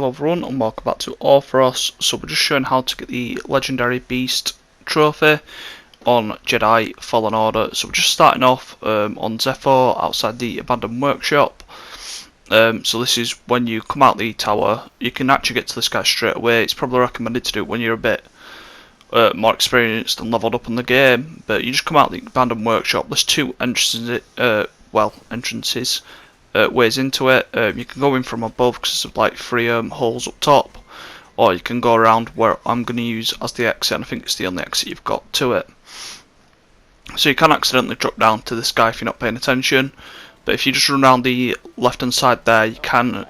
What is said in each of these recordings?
Hello everyone and welcome back to Orthros. So we're just showing how to get the Legendary Beast trophy on Jedi Fallen Order. So we're just starting off on Zephyr outside the abandoned workshop. So this is when you come out the tower. You can actually get to this guy straight away. It's probably recommended to do it when you're a bit more experienced and leveled up in the game. But you just come out the abandoned workshop. There's two entrances, ways into it. You can go in from above because there's like three holes up top, or you can go around where I'm going to use as the exit, and I think it's the only exit you've got to it. So you can accidentally drop down to this guy if you're not paying attention, but if you just run around the left hand side there, you can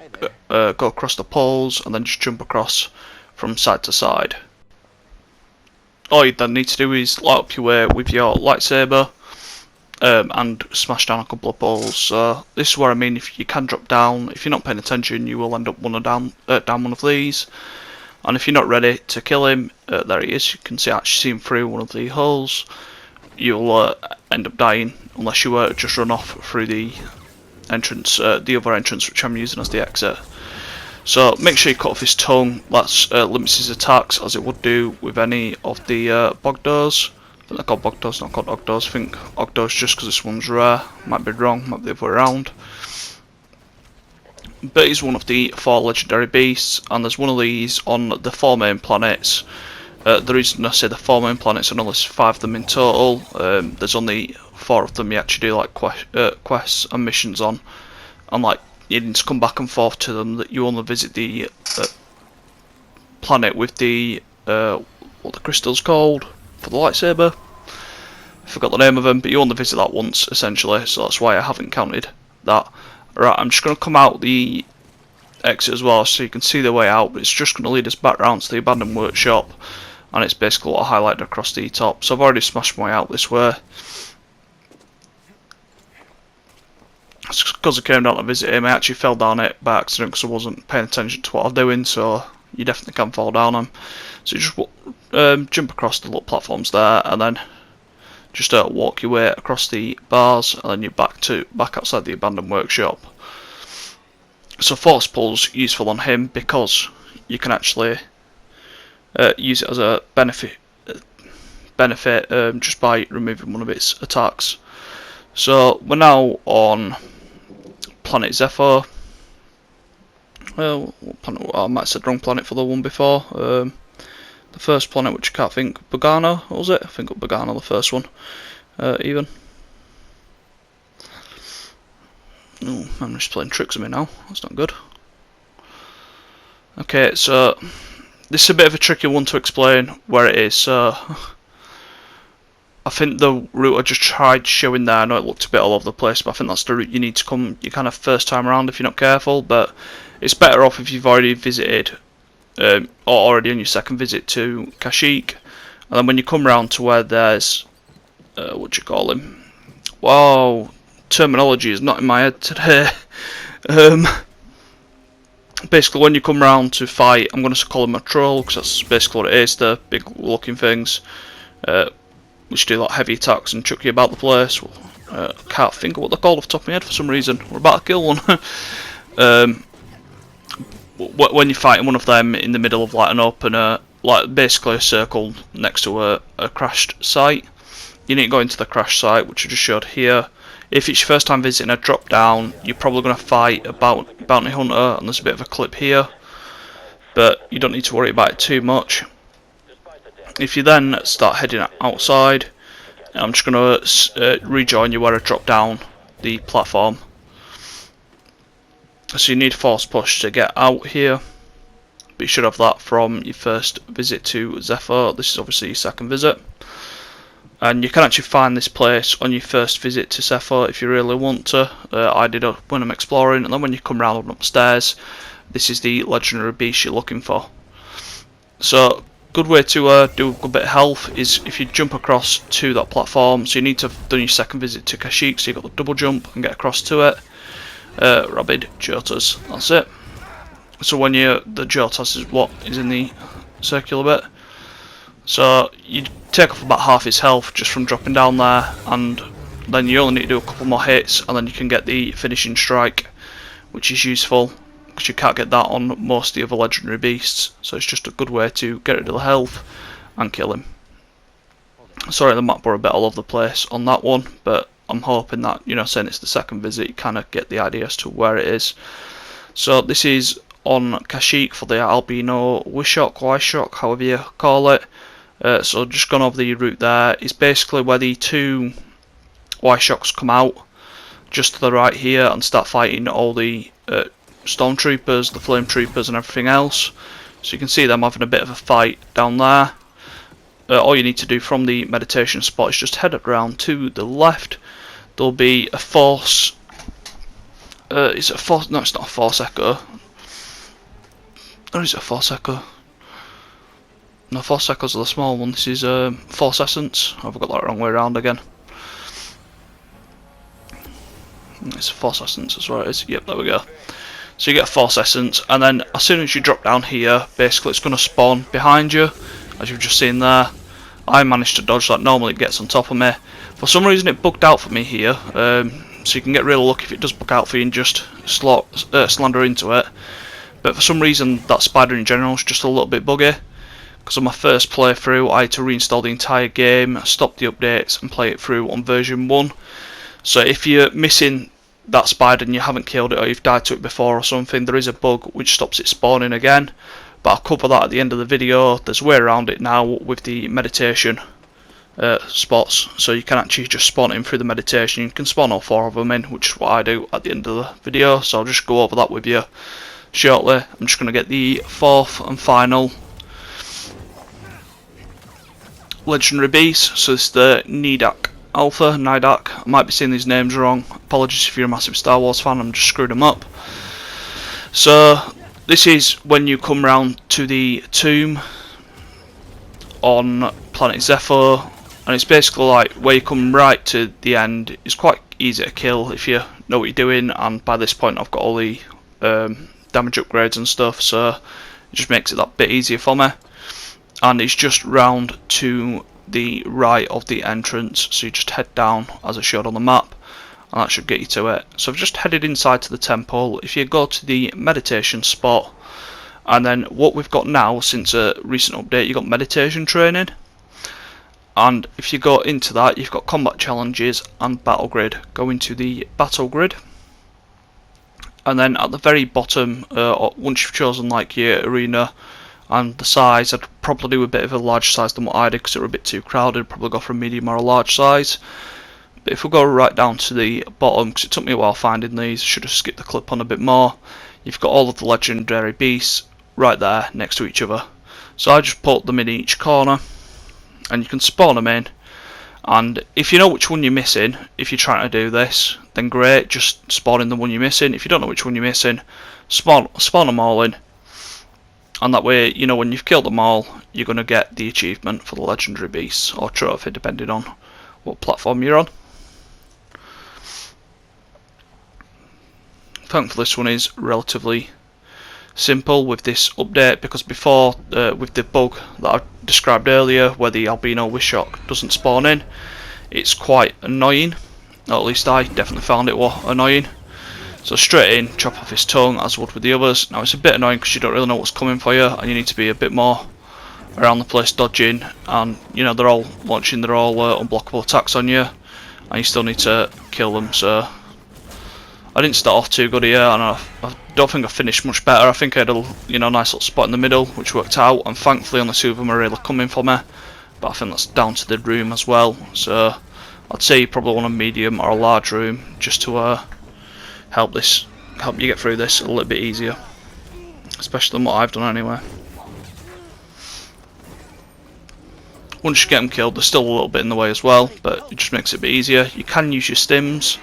go across the poles and then just jump across from side to side. All you then need to do is light up your way with your lightsaber and smash down a couple of poles. So this is what I mean. If you can drop down, if you're not paying attention, you will end up down one of these. And if you're not ready to kill him, there he is. You can see him through one of the holes. You'll end up dying unless you just run off through the entrance, the other entrance, which I'm using as the exit. So make sure you cut off his tongue. That limits his attacks, as it would do with any of the Bogdos. I think they're called Bogdos, not called Ogdos. I think Ogdos just because this one's rare. Might be wrong, might be the other way around. But he's one of the 4 legendary beasts, and there's one of these on the 4 main planets. The reason I say the 4 main planets, and there's 5 of them in total. There's only 4 of them you actually do like quests and missions on, and like you need to come back and forth to them. That you only visit the planet with the what the crystal's called for the lightsaber. I forgot the name of them, but you only visit that once essentially, so that's why I haven't counted that. Right, I'm just going to come out the exit as well so you can see the way out, but it's just going to lead us back round to the abandoned workshop, and it's basically what I highlighted across the top. So I've already smashed my way out this way. It's because I came down to visit him. I actually fell down it by accident because I wasn't paying attention to what I'm doing, so you definitely can fall down them. So you just jump across the little platforms there, and then just walk your way across the bars, and then you're back outside the abandoned workshop. So force pull's useful on him because you can actually use it as a benefit just by removing one of its attacks. So we're now on planet Zephyr. Well, I might have said wrong planet for the one before. The first planet, which I can't think, Bogano, was it? I think it was Bogano, the first one, even. Oh, I'm just playing tricks with me now, that's not good. Okay, so this is a bit of a tricky one to explain where it is. So I think the route I just tried showing there, I know it looked a bit all over the place, but I think that's the route you need to come your kind of first time around if you're not careful. But it's better off if you've already visited, or already on your second visit to Kashyyyk, and then when you come round to where there's, what do you call him? Wow, terminology is not in my head today. Basically, when you come round to fight, I'm going to call him a troll because that's basically what it is. The big looking things, which do like heavy attacks and chuck you about the place. Can't think of what they're called off the top of my head for some reason. We're about to kill one. When you're fighting one of them in the middle of like an open, like basically a circle next to a crashed site, you need to go into the crash site, which I just showed here. If it's your first time visiting a drop down, you're probably going to fight a bounty hunter, and there's a bit of a clip here, but you don't need to worry about it too much. If you then start heading outside, I'm just going to rejoin you where I drop down the platform. So you need force push to get out here, but you should have that from your first visit to Zephyr. This is obviously your second visit, and you can actually find this place on your first visit to Zephyr if you really want to. I did when I'm exploring, and then when you come round upstairs, this is the legendary beast you're looking for. So good way to do a good bit of health is if you jump across to that platform. So you need to have done your second visit to Kashyyyk, so you've got the double jump and get across to it. Rabid Jotas, that's it. So when the Jotas is what is in the circular bit, so you take off about half his health just from dropping down there, and then you only need to do a couple more hits, and then you can get the finishing strike, which is useful. because you can't get that on most of the other legendary beasts, so it's just a good way to get rid of the health and kill him. Sorry, the map were a bit all over the place on that one, but I'm hoping that, you know, saying it's the second visit, you kind of get the idea as to where it is. So this is on Kashyyyk for the albino Wishok, however you call it. So just gone over the route there. It's basically where the two Wishocks come out, just to the right here, and start fighting all the stormtroopers, the flame troopers and everything else. So you can see them having a bit of a fight down there. All you need to do from the meditation spot is just head around to the left. There'll be a force. Is it a force? No, it's not a force echo. Or is it a force echo? No, force echoes are the small one. This is force essence. I've got that the wrong way around again. It's a force essence, that's right it is. Yep, there we go. So you get a force essence, and then as soon as you drop down here, basically it's going to spawn behind you, as you've just seen there. I managed to dodge that. Normally it gets on top of me. For some reason it bugged out for me here, so you can get real lucky if it does bug out for you and just slander into it. But for some reason that spider in general is just a little bit buggy. Because on my first playthrough I had to reinstall the entire game, stop the updates and play it through on version 1. So if you're missing that spider and you haven't killed it, or you've died to it before or something, there is a bug which stops it spawning again. But I'll cover that at the end of the video. There's a way around it now with the meditation spots, so you can actually just spawn in through the meditation. You can spawn all 4 of them in, which is what I do at the end of the video, so I'll just go over that with you shortly. I'm just going to get the 4th and final legendary beast. So it's the Nidak Alpha, Nidak. I might be saying these names wrong. Apologies if you're a massive Star Wars fan, I'm just screwed them up. So this is when you come round to the tomb on planet Zephyr, and it's basically like where you come right to the end. It's quite easy to kill if you know what you're doing, and by this point I've got all the damage upgrades and stuff, so it just makes it that bit easier for me. And it's just round to the right of the entrance, so you just head down as it showed on the map, and that should get you to it. So I've just headed inside to the temple. If you go to the meditation spot, and then what we've got now since a recent update, you've got meditation training, and if you go into that, you've got combat challenges and battle grid. Go into the battle grid, and then at the very bottom, once you've chosen like your arena and the size, I'd probably do a bit of a large size than what I did because it were a bit too crowded. Probably go for a medium or a large size. But if we go right down to the bottom, because it took me a while finding these, I should have skipped the clip on a bit more. You've got all of the legendary beasts right there next to each other. So I just put them in each corner, and you can spawn them in. And if you know which one you're missing, if you're trying to do this, then great, just spawn in the one you're missing. If you don't know which one you're missing, spawn them all in. And that way, you know, when you've killed them all, you're going to get the achievement for the legendary beasts, or trophy, depending on what platform you're on. Thankfully this one is relatively simple with this update, because before, with the bug that I described earlier, where the albino Wishok doesn't spawn in, it's quite annoying. Or at least I definitely found it was annoying. So straight in, chop off his tongue, as would with the others. Now it's a bit annoying because you don't really know what's coming for you, and you need to be a bit more around the place dodging, and you know, they're all launching their all unblockable attacks on you, and you still need to kill them. So I didn't start off too good here, and I don't think I finished much better. I think I had a nice little spot in the middle which worked out, and thankfully only 2 of them are really coming for me, but I think that's down to the room as well. So I'd say you probably want a medium or a large room just to help you get through this a little bit easier, especially than what I've done anyway. Once you get them killed, there's still a little bit in the way as well, but it just makes it a bit easier. You can use your stims.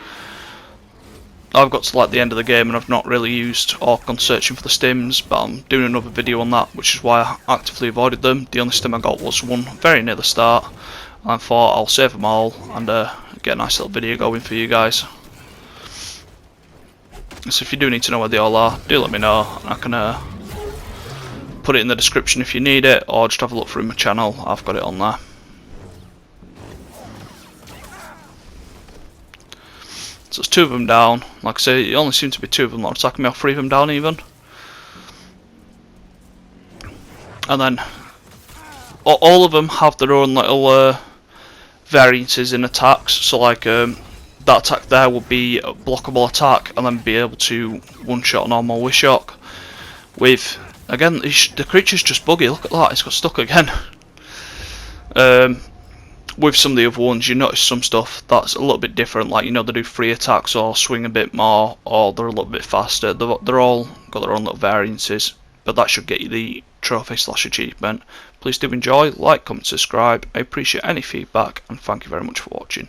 I've got to like the end of the game and I've not really used or gone searching for the stims, but I'm doing another video on that, which is why I actively avoided them. The only stim I got was one very near the start, and I thought I'll save them all and get a nice little video going for you guys. So if you do need to know where they all are, do let me know. I can put it in the description if you need it, or just have a look through my channel, I've got it on there. So there's 2 of them down. Like I say, it only seems to be 2 of them that are attacking me, or 3 of them down even. and then all of them have their own little variances in attacks. So like that attack there would be a blockable attack, and then be able to one-shot a normal wish shock. With again, the creature's just buggy. Look at that, it's got stuck again. With some of the other ones, you notice some stuff that's a little bit different, like, you know, they do 3 attacks or swing a bit more, or they're a little bit faster. They're all got their own little variances, but that should get you the trophy / achievement. Please do enjoy, like, comment, subscribe. I appreciate any feedback, and thank you very much for watching.